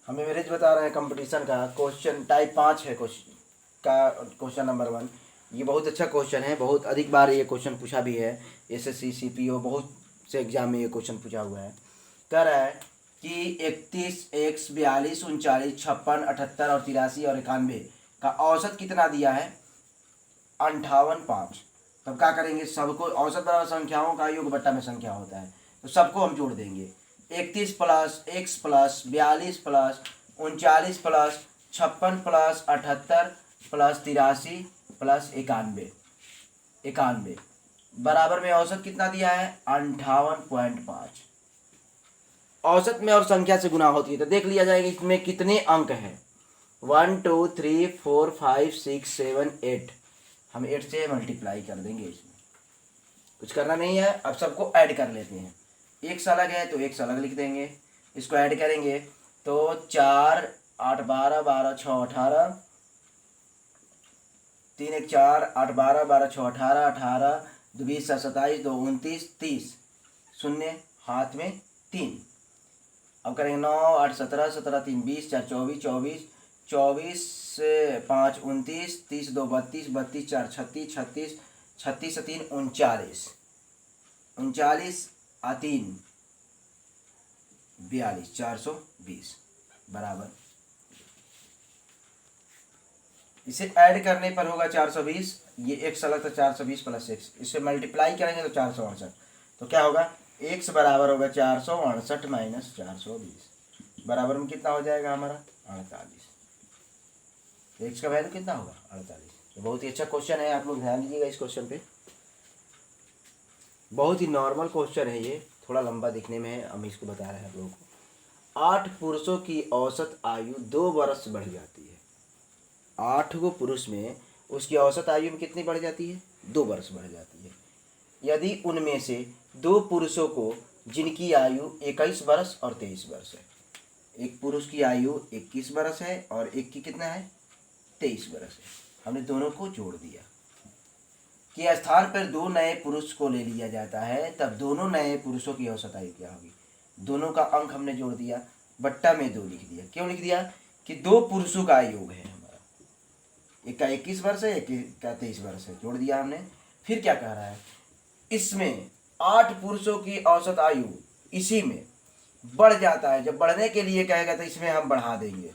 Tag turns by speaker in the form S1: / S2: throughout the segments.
S1: हमें मेरिज बता रहे हैं कंपटीशन का क्वेश्चन टाइप 5 है क्वेश्चन नंबर 1। ये बहुत अच्छा क्वेश्चन है, बहुत अधिक बार ये क्वेश्चन पूछा भी है। एसएससी सीपीओ बहुत से एग्जाम में ये क्वेश्चन पूछा हुआ है। कह रहा है कि 31 x 42 39 56 78 और 83 और 91 का औसत कितना दिया है 58.5। तब क्या करेंगे, सबको औसत बराबर संख्याओं का योग बट्टा में संख्या होता है तो सबको हम जोड़ देंगे। 31 plus x plus 42 plus 39 plus 56 plus 78 plus 83 plus 91 बराबर में औसत कितना दिया है 58.5। औसत में और संख्या से गुना होती है तो देख लिया जाएगा इसमें कितने अंक हैं। 1 2 3 4 5 6 7 8। हम 8 से मल्टीप्लाई कर देंगे, इसमें कुछ करना नहीं है। अब सबको ऐड कर लेते हैं। x अलग है तो x अलग लिख देंगे, इसको ऐड करेंगे तो 4 8 12 12 6 18 3 1 4 8 12 12 6 18 18 2 20 27 2 29 30 शून्य हाथ में 3। अब करेंगे 9 8 17 17 3 20 4 24 24 24 5 29 30 2 32 32 4 36 36 36 3 39 39 3 42 420 बराबर। इसे ऐड करने पर होगा 420। ये x अलग तो 420 प्लस x, इसे मल्टीप्लाई करेंगे तो 468। तो क्या होगा x बराबर होगा 468 माइनस 420 बराबर में कितना हो जाएगा हमारा 48। x का वैल्यू कितना होगा 48। तो बहुत ही अच्छा क्वेश्चन है, आप लोग ध्यान दीजिएगा इस क्वेश्चन पे। बहुत ही नॉर्मल क्वेश्चन है ये, थोड़ा लंबा दिखने में है। हम इसको बता रहे हैं आप लोगों को। 8 पुरुषों की औसत आयु 2 वर्ष बढ़ जाती है। 8 को पुरुष में उसकी औसत आयु में कितनी बढ़ जाती है 2 वर्ष बढ़ जाती है। यदि उनमें से 2 पुरुषों को जिनकी आयु 21 वर्ष और 23 वर्ष है, एक पुरुष की आयु 21 वर्ष है और एक की कितना है 23 वर्ष है, हमने दोनों को जोड़ दिया कि स्थान पर 2 नए पुरुष को ले लिया जाता है तब दोनों नए पुरुषों की औसत आयु क्या होगी। दोनों का अंक हमने जोड़ दिया, बट्टा में 2 लिख दिया। क्यों लिख दिया कि 2 पुरुषों का योग है हमारा, एक का 21 वर्ष है एक का 23 वर्ष है, जोड़ दिया हमने। फिर क्या कह रहा है, इसमें 8 पुरुषों की औसत आयु इसी में बढ़ जाता है। जब बढ़ने के लिए कहेगा तो इसमें हम बढ़ा देंगे,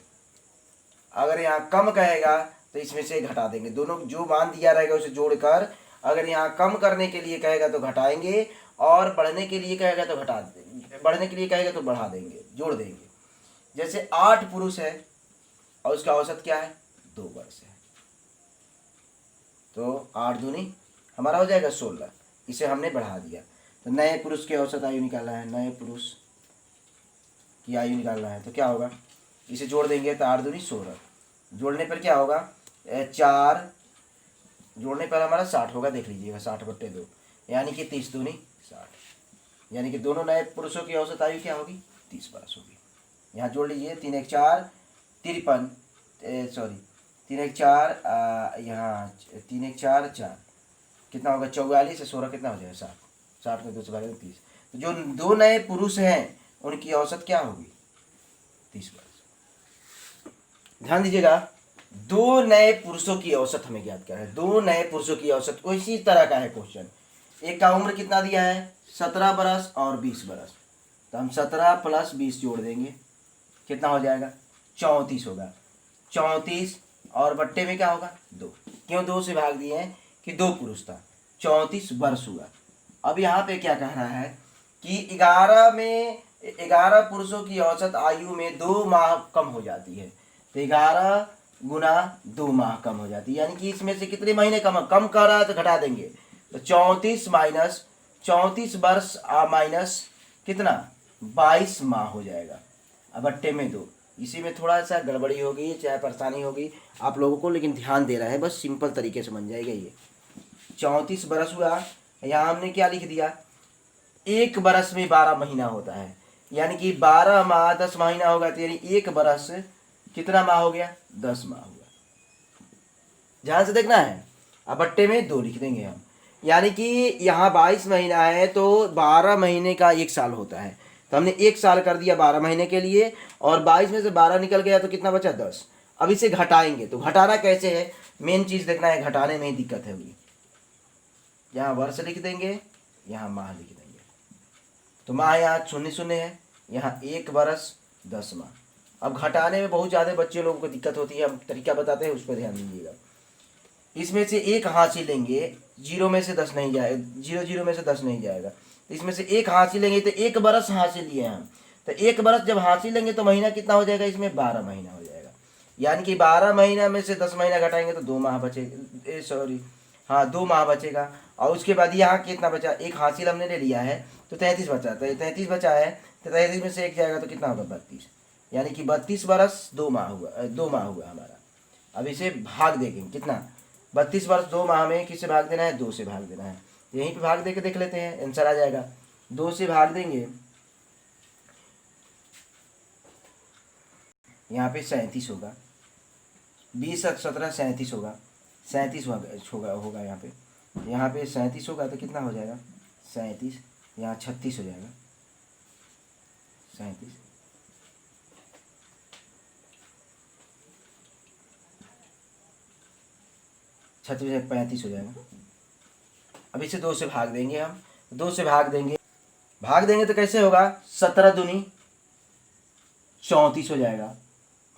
S1: अगर यहाँ कम कहेगा तो इसमें से घटा देंगे। दोनों जो मान दिया रहेगा उसे जोड़कर, अगर यहाँ कम करने के लिए कहेगा तो घटाएंगे और बढ़ने के लिए कहेगा तो घटा देंगे, बढ़ने के लिए कहेगा तो बढ़ा देंगे, जोड़ देंगे। जैसे 8 पुरुष है और उसका औसत क्या है 2 वर्ष है, तो 8 दूनी हमारा हो जाएगा 16। इसे हमने बढ़ा दिया। तो नए पुरुष की औसत आयु निकालना है, नए पुरुष की आयु निकालना है तो क्या होगा, इसे जोड़ देंगे तो 8 दूनी 16। जोड़ने पर क्या होगा 4 जोड़ने पर हमारा 60 होगा, देख लीजिएगा 60/2 यानी कि 30 दूनी 60, यानी कि दोनों नए पुरुषों की औसत आयु क्या होगी 30 वर्ष होगी। यहाँ जोड़ लीजिए 3 1 4 53 3 1 4 यहाँ 3 1 4 4 कितना होगा 44 से 16 कितना हो जाएगा 60, 60 में 2 से भागे 30। तो जो 2 नए पुरुष हैं उनकी औसत क्या होगी 30 वर्ष। ध्यान दीजिएगा 2 नए पुरुषों की औसत हमें ज्ञात करना है। 2 नए पुरुषों की औसत इसी तरह का है क्वेश्चन। एक का उम्र कितना दिया है 17 बरस और 20 बरस, तो हम 17 प्लस 20 जोड़ देंगे, कितना हो जाएगा 34 होगा। 34 और बट्टे में क्या होगा 2, क्यों 2 से भाग दिए हैं कि 2 पुरुष था, 34 वर्ष हुआ। अब यहाँ पे क्या कह रहा है कि 11 पुरुषों की औसत आयु में 2 माह कम हो जाती है, तो 11 गुना 2 माह कम हो जाती है, यानी कि इसमें से कितने महीने कम कर रहा है तो घटा देंगे। तो 34 माइनस 34 वर्ष माइनस कितना 22 माह हो जाएगा। अब बट्टे में 2, इसी में थोड़ा सा गड़बड़ी होगी चाहे परेशानी होगी आप लोगों को, लेकिन ध्यान दे रहा है, बस सिंपल तरीके से बन जाएगा ये। 34 बरस हुआ, यहाँ हमने क्या लिख दिया, एक बरस में 12 महीना होता है, यानी कि 12 माह 10 महीना होगा, तो यानी एक बरस कितना माह हो गया 10 माह हुआ। ध्यान से देखना है। अब बट्टे में 2 लिख देंगे हम, यानी कि यहाँ 22 महीना है तो 12 महीने का 1 साल होता है, तो हमने 1 साल कर दिया 12 महीने के लिए, और 22 में से 12 निकल गया तो कितना बचा 10। अब इसे घटाएंगे, तो घटाना कैसे है, मेन चीज़ देखना है, घटाने में ही दिक्कत है होगी। यहाँ वर्ष लिख देंगे, यहाँ माह लिख देंगे, तो माह यहाँ 0 है, यहाँ 1 वर्ष 10 माह। अब घटाने में बहुत ज़्यादा बच्चे लोगों को दिक्कत होती है, हम तरीका बताते हैं, उस पर ध्यान दीजिएगा। इसमें से 1 हासिल लेंगे, 0 में से 10 नहीं जाएगा, 0 में से 10 नहीं जाएगा, तो इसमें से 1 हासिल लेंगे, तो 1 बरस हासिल लिए हम, तो 1 बरस जब हासिल लेंगे तो महीना कितना हो जाएगा, इसमें 12 महीना हो जाएगा। यानी कि 12 महीना में से 10 महीना घटाएंगे तो 2 माह बचेगा, सॉरी हाँ 2 माह बचेगा। और उसके बाद यहाँ कितना बचा, 1 हासिल हमने ले लिया है तो 33 बचा, तो 33 बचा है, तो 33 में से 1 जाएगा तो कितना होगा 32, यानी कि 32 बरस 2 माह हुआ, 2 माह हुआ हमारा। अब इसे भाग देंगे, कितना 32 वर्ष 2 माह में किससे भाग देना है, 2 से भाग देना है। यहीं पे भाग दे के देख लेते हैं, आंसर आ जाएगा। 2 से भाग देंगे, यहाँ पे 37 होगा, 20 और 17 37 होगा, 37 होगा यहाँ पे 37 होगा तो कितना हो जाएगा 37, यहाँ 36 हो जाएगा, 37 36 35 हो जाएगा। अब इसे 2 से भाग देंगे हम, 2 से भाग देंगे तो कैसे होगा, 17 दूनी 34 हो जाएगा।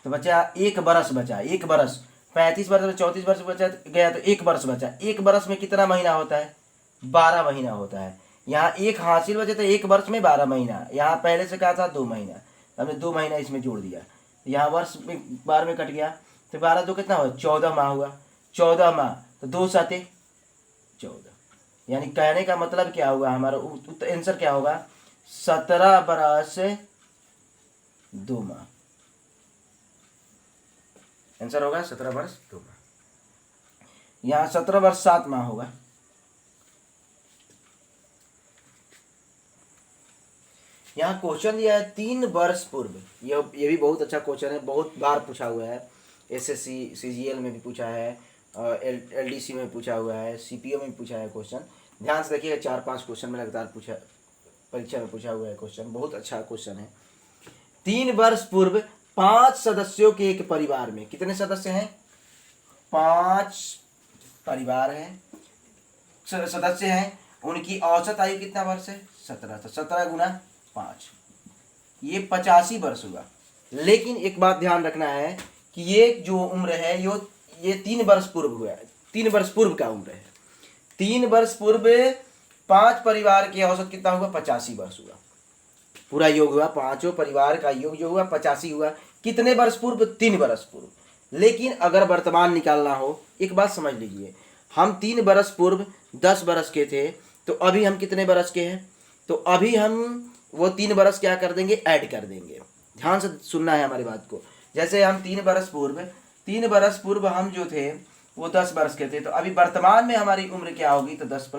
S1: तो बचा 1 बरस, बचा 1 बरस, 35 बरस में 34 बरस बचा गया तो 1 बरस बचा। 1 बरस में कितना महीना होता है, 12 महीना होता है। यहाँ 1 हासिल बचे तो 1 वर्ष में 12 महीना, यहाँ पहले से कहा था 2 महीना, हमने 2 महीना इसमें जोड़ दिया, यहाँ वर्ष में 12 में कट गया, तो 12 2 कितना हुआ, 14 माह हुआ, 14 माह, तो 2 7 14, यानी कहने का मतलब क्या हुआ, हमारा आंसर क्या होगा, 17 बरस 2 माह, आंसर होगा 17 वर्ष 2 माह। यहाँ 17 वर्ष 7 माह होगा। यहाँ क्वेश्चन दिया है 3 वर्ष पूर्व, ये भी बहुत अच्छा क्वेश्चन है, बहुत बार पूछा हुआ है, एसएससी सीजीएल में भी पूछा है, एलडीसी में पूछा हुआ है, सीपीओ में भी पूछा है क्वेश्चन। ध्यान से देखिएगा, 4-5 क्वेश्चन में लगातार पूछा, परीक्षा में पूछा हुआ है क्वेश्चन, बहुत अच्छा क्वेश्चन है। 3 वर्ष पूर्व 5 सदस्यों के एक परिवार में, कितने सदस्य हैं, 5 परिवार हैं, सदस्य हैं, उनकी औसत आयु कितना वर्ष है, 17, तो 17 गुना 5, ये 85 वर्ष हुआ। लेकिन एक बात ध्यान रखना है कि ये जो उम्र है ये 3 वर्ष पूर्व हुआ है, 3 वर्ष पूर्व का उम्र है। 3 वर्ष पूर्व 5 परिवार के औसत कितना हुआ, 85 वर्ष हुआ, पूरा योग हुआ, 5 परिवार का योग जो हुआ 85 हुआ। कितने वर्ष पूर्व, 3 वर्ष पूर्व। लेकिन अगर वर्तमान निकालना हो, एक बात समझ लीजिए, हम 3 वर्ष पूर्व 10 वर्ष के थे, तो अभी हम कितने वर्ष के हैं, तो अभी हम वो 3 वर्ष क्या कर देंगे, ऐड कर देंगे। ध्यान से सुनना है हमारी बात को। जैसे हम 3 वर्ष पूर्व हम जो थे वो 10 वर्ष के थे, तो अभी वर्तमान में हमारी उम्र क्या होगी, तो 10 +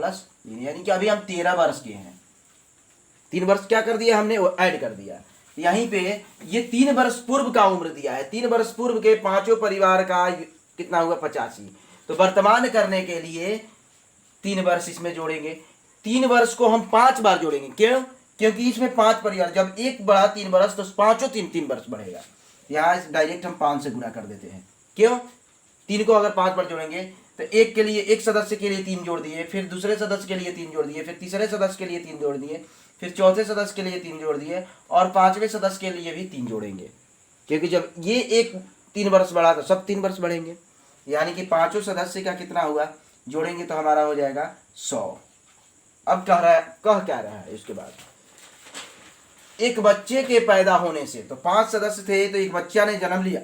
S1: 3, यानी कि अभी हम 13 वर्ष के हैं। 3 वर्ष क्या कर दिया हमने, वो ऐड कर दिया। यहीं पे ये 3 वर्ष पूर्व का उम्र दिया है, 3 वर्ष पूर्व के 5 परिवार का कितना हुआ, 85। तो वर्तमान करने के लिए 3 वर्ष इसमें जोड़ेंगे, 3 वर्ष को हम 5 बार जोड़ेंगे। क्यों, क्योंकि इसमें 5 परिवार, जब एक बढ़ा 3 वर्ष तो 5 3 वर्ष बढ़ेगा। यहाँ डायरेक्ट हम 5 से गुना कर देते हैं। क्यों, 3 को अगर 5 बार जोड़ेंगे तो एक के लिए, एक सदस्य के लिए 3 जोड़ दिए, फिर दूसरे सदस्य के लिए 3 जोड़ दिए, फिर तीसरे सदस्य के लिए 3 जोड़ दिए, फिर चौथे सदस्य के लिए 3 जोड़ दिए, और 5वें सदस्य के लिए भी 3 जोड़ेंगे। क्योंकि जब ये एक 3 वर्ष बढ़ा तो सब 3 वर्ष बढ़ेंगे, यानी कि 5 सदस्य का कितना हुआ, जोड़ेंगे तो हमारा हो जाएगा 100। अब कह क्या रहा है इसके बाद, एक बच्चे के पैदा होने से, तो 5 सदस्य थे तो एक बच्चा ने जन्म लिया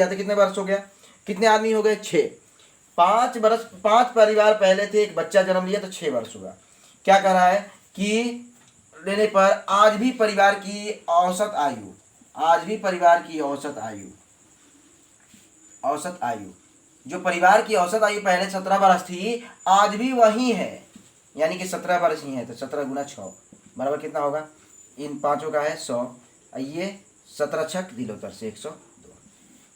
S1: तो कितने वर्ष हो गया, कितने आदमी हो गए, 6। 5 परिवार पहले थे, एक बच्चा जन्म लिया तो 6 वर्ष हुआ। क्या कह रहा है कि लेने पर आज भी परिवार की औसत आयु जो परिवार की औसत आयु पहले 17 वर्ष थी, आज भी वही है, यानी कि 17 वर्ष ही है। तो 17 गुना 6 बराबर कितना होगा, इन 5 का है 100, ये 17 छक दिलोतर से 102,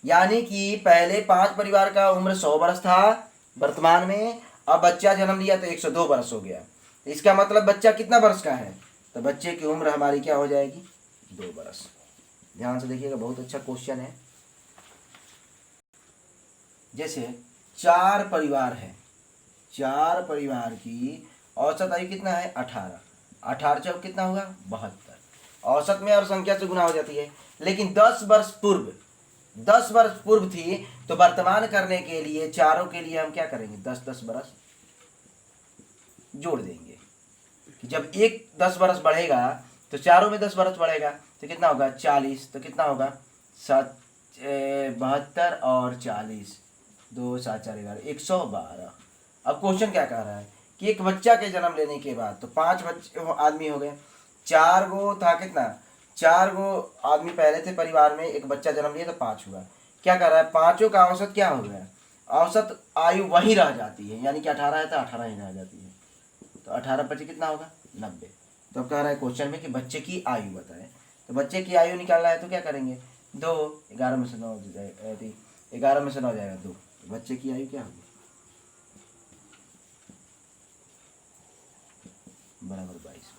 S1: यानी कि पहले 5 परिवार का उम्र 100 वर्ष था वर्तमान में, अब बच्चा जन्म लिया तो 102 वर्ष हो गया। इसका मतलब बच्चा कितना वर्ष का है, तो बच्चे की उम्र हमारी क्या हो जाएगी, 2 बरस। ध्यान से देखिएगा, बहुत अच्छा क्वेश्चन है। जैसे 4 परिवार है, 4 परिवार की औसत आयु कितना है, 18। 18 चौक कितना होगा, 72। औसत में और संख्या से गुना हो जाती है। लेकिन 10 वर्ष पूर्व, 10 वर्ष पूर्व थी, तो वर्तमान करने के लिए चारों के लिए हम क्या करेंगे, 10-10 बरस जोड़ देंगे। कि जब एक 10 बरस बढ़ेगा तो चारों में 10 बरस बढ़ेगा, तो कितना होगा, 40। तो कितना होगा, 72 और 40, 2 7 4 11, 112। अब क्वेश्चन क्या कह रहा है कि एक बच्चा के जन्म लेने के बाद, तो 5 बच्चे आदमी हो गए, 4 गो था कितना, 4 गो आदमी पहले थे परिवार में, एक बच्चा जन्म लिया तो 5 हुआ। क्या कर रहा है, पाँचों का औसत क्या हो गया, औसत आयु वही रह जाती है, यानी कि 18 है तो 18 ही रह जाती है। तो 18 × 5 कितना होगा, 90। तो अब कह रहा है क्वेश्चन में कि बच्चे की आयु बताएं। तो बच्चे की आयु निकालना है तो क्या करेंगे, 2, 11 में से 9 जाएगा, 11 में से 9 जाएगा 2। तो बच्चे की आयु क्या होगी, बराबर 22।